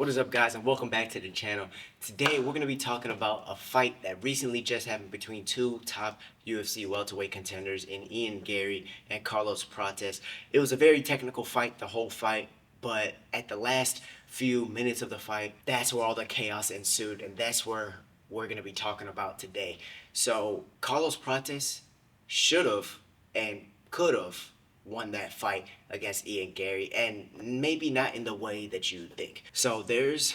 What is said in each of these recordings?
What is up, guys, and welcome back to the channel. Today we're going to be talking about a fight that recently just happened between two top UFC welterweight contenders in Ian Garry and Carlos Prates. It was a very technical fight, the whole fight, but at the last few minutes of the fight, that's where all the chaos ensued, and that's where we're going to be talking about today. So Carlos Prates should have and could have won that fight against Ian Garry, and maybe not in the way that you think. So there's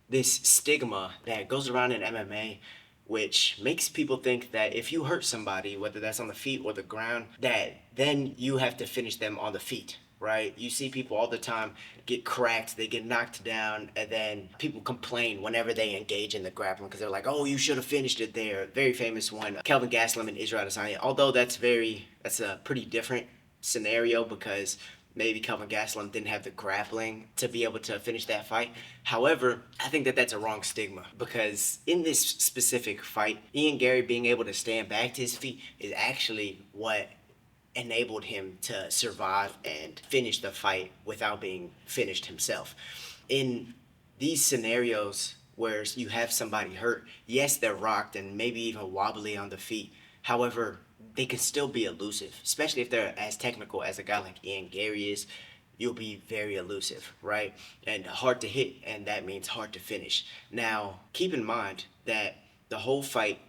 this stigma that goes around in MMA, which makes people think that if you hurt somebody, whether that's on the feet or the ground, that then you have to finish them on the feet, right? You see people all the time get cracked, they get knocked down, and then people complain whenever they engage in the grappling because they're like, oh, you should have finished it there. Very famous one, Kelvin Gastelum and Israel Adesanya. Although that's a pretty different scenario because maybe Kelvin Gastelum didn't have the grappling to be able to finish that fight. However, I think that that's a wrong stigma because in this specific fight, Ian Garry being able to stand back to his feet is actually what enabled him to survive and finish the fight without being finished himself. In these scenarios where you have somebody hurt, yes, they're rocked and maybe even wobbly on the feet. However, they can still be elusive, especially if they're as technical as a guy like Ian Garry is. You'll be very elusive, right? And hard to hit, and that means hard to finish. Now, keep in mind that the whole fight,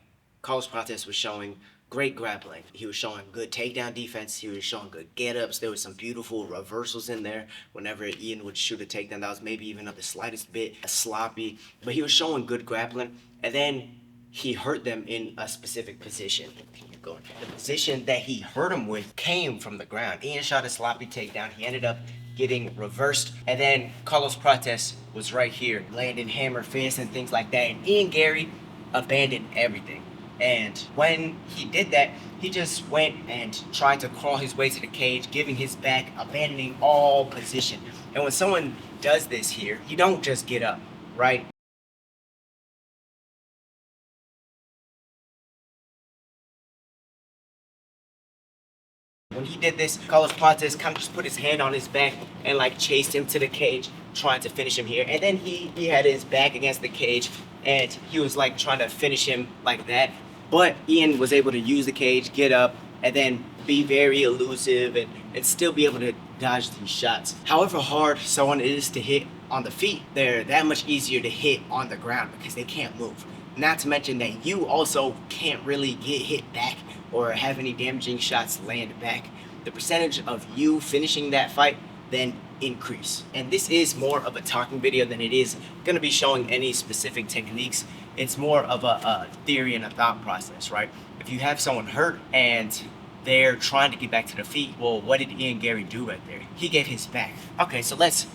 Carlos Prates was showing great grappling. He was showing good takedown defense. He was showing good get-ups. There was some beautiful reversals in there. Whenever Ian would shoot a takedown, that was maybe even of the slightest bit sloppy. But he was showing good grappling, and then he hurt them in a specific position. The position that he hurt him with came from the ground. Ian shot a sloppy takedown. He ended up getting reversed. And then Carlos Prates was right here, landing hammer fists and things like that. And Ian Garry abandoned everything. And when he did that, he just went and tried to crawl his way to the cage, giving his back, abandoning all position. And when someone does this here, you don't just get up, right? When he did this, Carlos Prates kind of just put his hand on his back and like chased him to the cage, trying to finish him here. And then he had his back against the cage and he was like trying to finish him like that. But Ian was able to use the cage, get up, and then be very elusive and still be able to dodge these shots. However hard someone is to hit on the feet, they're that much easier to hit on the ground because they can't move. Not to mention that you also can't really get hit back or have any damaging shots land back. The percentage of you finishing that fight then increase. And this is more of a talking video than it is going to be showing any specific techniques. It's more of a theory and a thought process, right? If you have someone hurt and they're trying to get back to the feet, well, what did Ian Garry do right there? He gave his back. Okay, so let's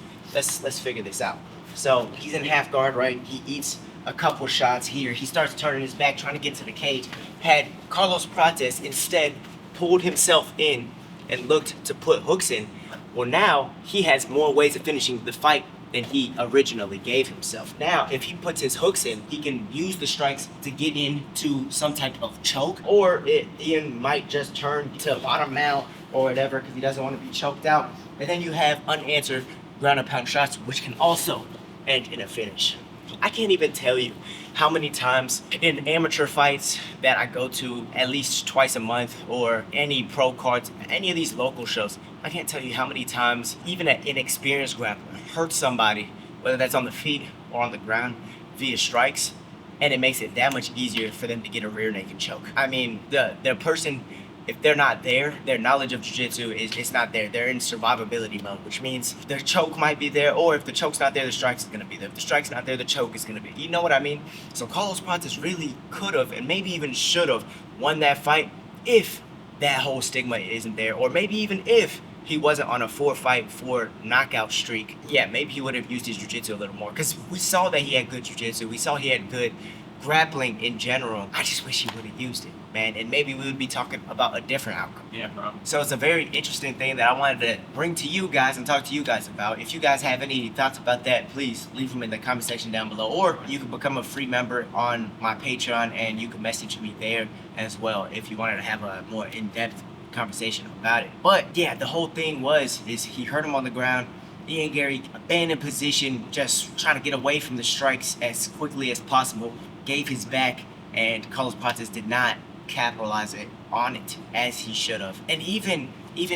figure this out. So he's in half guard, right? He eats a couple shots here. He starts turning his back, trying to get to the cage. Had Carlos Prates instead pulled himself in and looked to put hooks in, well, now he has more ways of finishing the fight than he originally gave himself. Now, if he puts his hooks in, he can use the strikes to get into some type of choke, or Ian might just turn to bottom out or whatever because he doesn't want to be choked out. And then you have unanswered ground and pound shots, which can also end in a finish. I can't even tell you how many times in amateur fights that I go to at least twice a month, or any pro cards, any of these local shows, I can't tell you how many times even an inexperienced grappler hurts somebody, whether that's on the feet or on the ground, via strikes, and it makes it that much easier for them to get a rear naked choke. I mean, the person, if they're not there, their knowledge of jiu-jitsu is not there. They're in survivability mode, which means their choke might be there, or if the choke's not there, the strike's gonna be there. If the strike's not there, the choke is gonna be. You know what I mean? So Carlos Prates really could have, and maybe even should have, won that fight if that whole stigma isn't there, or maybe even if he wasn't on a 4-fight, 4 knockout streak. Yeah, maybe he would have used his jiu-jitsu a little more, because we saw that he had good jiu-jitsu. We saw he had good grappling in general. I just wish he would have used it, man, and maybe we would be talking about a different outcome. Yeah, bro. So it's a very interesting thing that I wanted to bring to you guys and talk to you guys about. If you guys have any thoughts about that, please leave them in the comment section down below, or you can become a free member on my Patreon and you can message me there as well if you wanted to have a more in-depth conversation about it. But yeah, the whole thing is he hurt him on the ground. Ian Garry abandoned position, just trying to get away from the strikes as quickly as possible, gave his back, and Carlos Prates did not capitalize on it as he should have. And even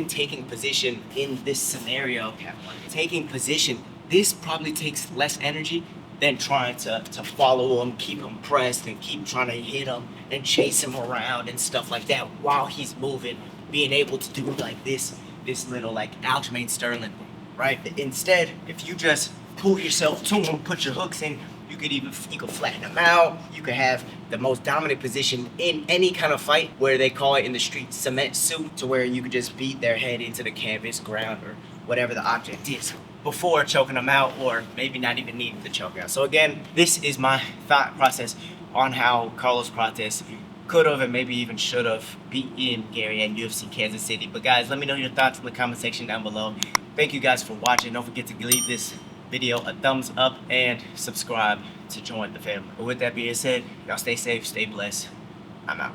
taking position in this scenario, taking position, this probably takes less energy than trying to follow him, keep him pressed, and keep trying to hit him and chase him around and stuff like that while he's moving. Being able to do like this little like Aljamain Sterling, right? Instead, if you just pull yourself to him, put your hooks in, you could flatten him out. You could have the most dominant position in any kind of fight, where they call it in the street cement suit, to where you could just beat their head into the canvas, ground, or whatever the object is, before choking them out, or maybe not even needing to choke out. So again, this is my thought process on how Carlos Prates could have and maybe even should have beat Ian Garry at UFC Kansas City. But guys, let me know your thoughts in the comment section down below. Thank you guys for watching. Don't forget to leave this video a thumbs up and subscribe to join the family. But with that being said, y'all stay safe, stay blessed. I'm out.